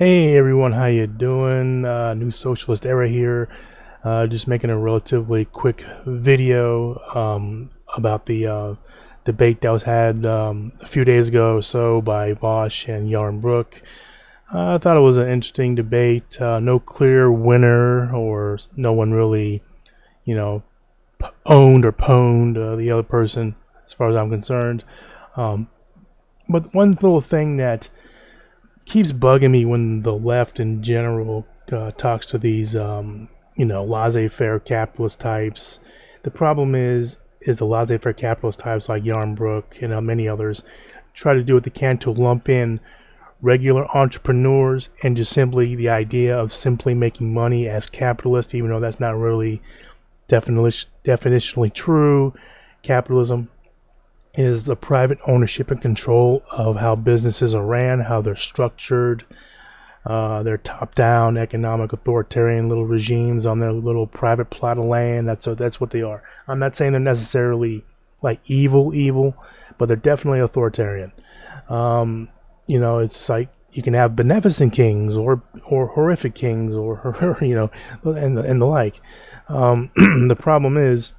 Hey everyone, how you doing? New Socialist Era here. Just making a relatively quick video about the debate that was had a few days ago or so by Vaush and Yaron Brook. I thought it was an interesting debate. No clear winner, or no one really, you know, owned or pwned the other person, as far as I'm concerned. Um, but one little thing that keeps bugging me when the left in general talks to these, laissez-faire capitalist types. The problem is the laissez-faire capitalist types like Yarn Brook and many others try to do what they can to lump in regular entrepreneurs and just simply the idea of simply making money as capitalists, even though that's not really definitionally true. Capitalism is the private ownership and control of how businesses are ran, how they're structured. They're top-down, economic, authoritarian little regimes on their little private plot of land. That's what they are. I'm not saying they're necessarily like evil, but they're definitely authoritarian. It's like you can have beneficent kings or horrific kings or and the like. The problem is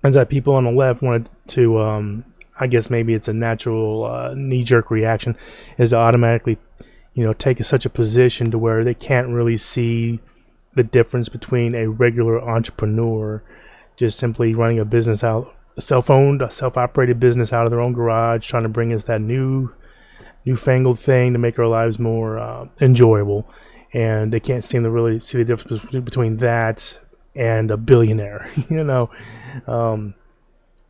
that people on the left wanted to I guess maybe it's a natural knee-jerk reaction, is to automatically, take such a position to where they can't really see the difference between a regular entrepreneur just simply running a business out, a self-owned, a self-operated business out of their own garage, trying to bring us that newfangled thing to make our lives more enjoyable, and they can't seem to really see the difference between that and a billionaire. Um,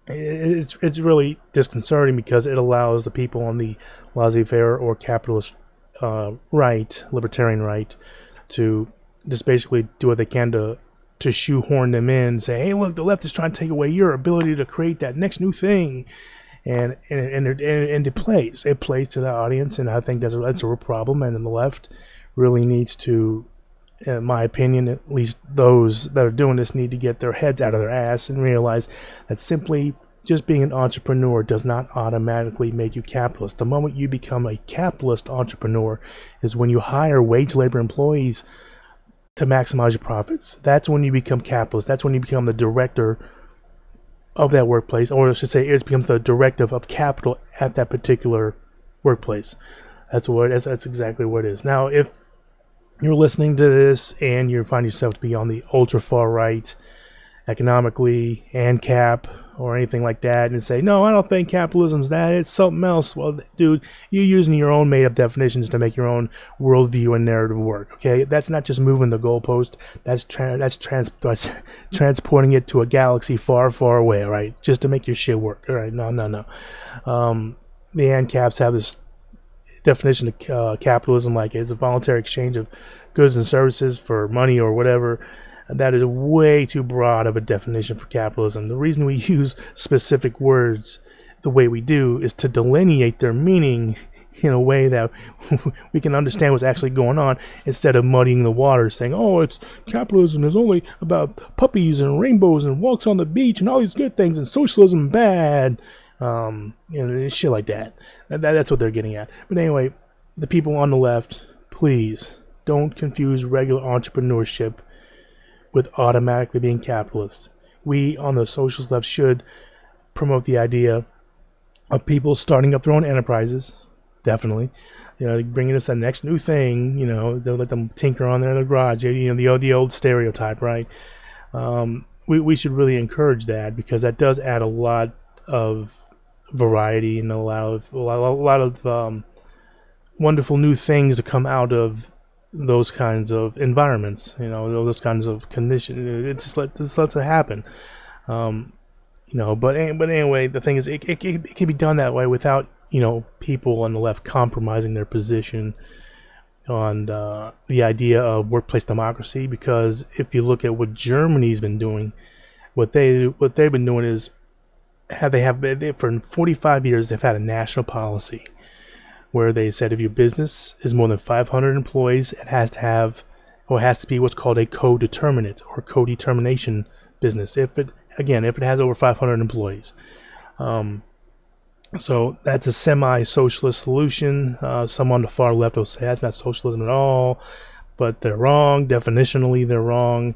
it's really disconcerting because it allows the people on the laissez-faire or capitalist right, libertarian right, to just basically do what they can to shoehorn them in, say, hey, look, the left is trying to take away your ability to create that next new thing, and it plays to the audience, and I think that's a real problem, and then the left really needs to, in my opinion, at least those that are doing this need to get their heads out of their ass and realize that simply just being an entrepreneur does not automatically make you capitalist. The moment you become a capitalist entrepreneur is when you hire wage labor employees to maximize your profits. That's when you become capitalist. That's when you become the director of that workplace, or I should say, it becomes the directive of capital at that particular workplace. That's exactly what it is. Now, if you're listening to this and you find yourself to be on the ultra far right, economically, and cap, or anything like that, and say, no, I don't think capitalism's that, it's something else. Well, dude, you're using your own made up definitions to make your own worldview and narrative work, okay? That's not just moving the goalpost, that's transporting it to a galaxy far, far away, all right? Just to make your shit work, all right? No. The ANCAPs have this definition of capitalism like it's a voluntary exchange of goods and services for money or whatever. That is way too broad of a definition for capitalism. The reason we use specific words the way we do is to delineate their meaning in a way that we can understand what's actually going on, instead of muddying the water, saying, oh, it's capitalism is only about puppies and rainbows and walks on the beach and all these good things, and socialism bad. Shit like that. That's what they're getting at. But anyway, the people on the left, please don't confuse regular entrepreneurship with automatically being capitalist. We on the socialist left should promote the idea of people starting up their own enterprises, definitely. Bringing us the next new thing. They'll let them tinker on their garage. The old stereotype, right? We should really encourage that, because that does add a lot of variety and a lot of wonderful new things to come out of those kinds of environments, those kinds of conditions. It just lets it happen. But anyway, the thing is, it can be done that way without, people on the left compromising their position on the idea of workplace democracy. Because if you look at what Germany's been doing, what they've been doing is, for 45 years they've had a national policy where they said if your business is more than 500 employees, it has to be what's called a co-determinate or co-determination business. If it has over 500 employees, So that's a semi-socialist solution. Some on the far left will say that's not socialism at all, but they're wrong. Definitionally, they're wrong.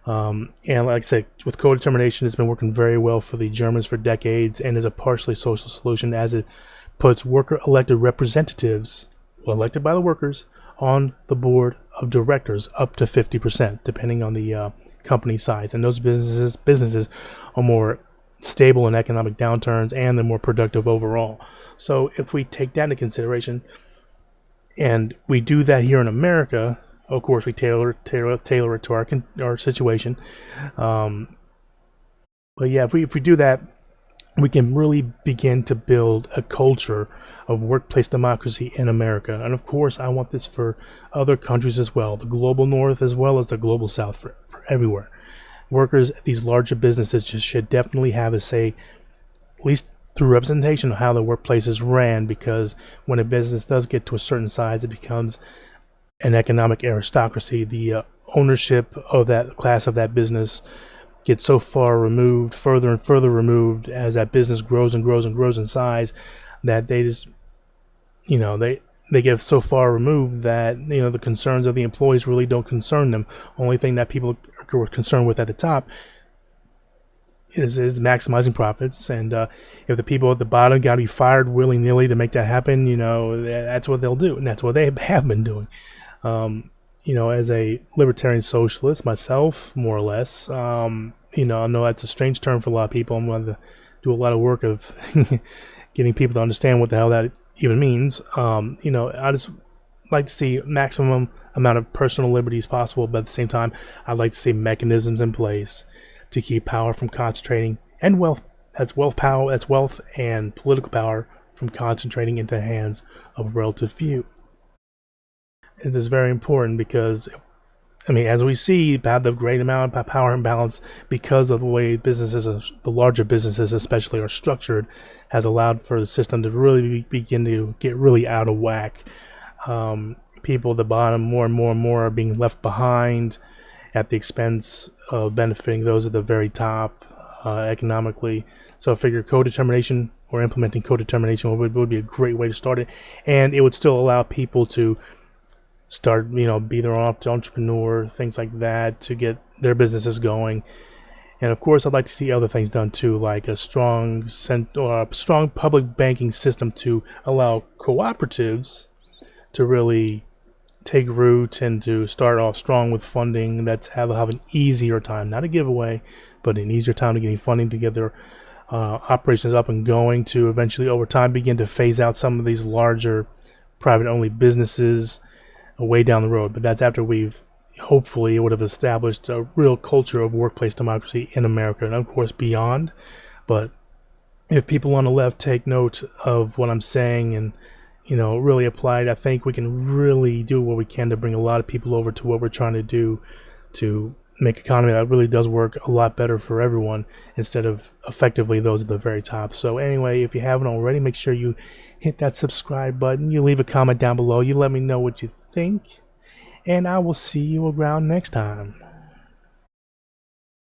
And like I said, with co-determination, it's been working very well for the Germans for decades and is a partially social solution as it puts worker-elected representatives, elected by the workers, on the board of directors up to 50%, depending on the company size. And those businesses are more stable in economic downturns and they're more productive overall. So if we take that into consideration, and we do that here in America, of course, we tailor it to our situation. Um, but yeah, if we do that, we can really begin to build a culture of workplace democracy in America. And of course, I want this for other countries as well, the global north as well as the global south, for everywhere. Workers, these larger businesses just should definitely have a say, at least through representation, of how the workplace is ran, because when a business does get to a certain size, it becomes an economic aristocracy. The ownership of that class of that business gets so far removed, further and further removed, as that business grows and grows and grows in size, that they just, they get so far removed that the concerns of the employees really don't concern them. Only thing that people are concerned with at the top is maximizing profits, and if the people at the bottom got to be fired willy nilly to make that happen, that's what they'll do, and that's what they have been doing. As a libertarian socialist myself, more or less, I know that's a strange term for a lot of people. I'm going to do a lot of work of getting people to understand what the hell that even means. I just like to see maximum amount of personal liberties possible, but at the same time, I'd like to see mechanisms in place to keep power from concentrating, and wealth. That's wealth and political power from concentrating into the hands of a relative few. It is very important because, as we see, about the great amount of power imbalance because of the way the larger businesses especially, are structured, has allowed for the system to really begin to get really out of whack. People at the bottom, more and more and more, are being left behind at the expense of benefiting those at the very top economically. So I figure co-determination, or implementing co-determination, would be a great way to start it, and it would still allow people to start, be their own entrepreneur, things like that, to get their businesses going. And of course, I'd like to see other things done too, like a strong public banking system to allow cooperatives to really take root and to start off strong with funding. That's have an easier time, not a giveaway, but an easier time to getting funding to get their operations up and going, to eventually over time begin to phase out some of these larger private only businesses way down the road. But that's after we've hopefully would have established a real culture of workplace democracy in America, and of course beyond. But if people on the left take note of what I'm saying and really apply it, I think we can really do what we can to bring a lot of people over to what we're trying to do, to make an economy that really does work a lot better for everyone, instead of effectively those at the very top. So anyway, if you haven't already, make sure you hit that subscribe button, you leave a comment down below, you let me know what you think, and I will see you around next time.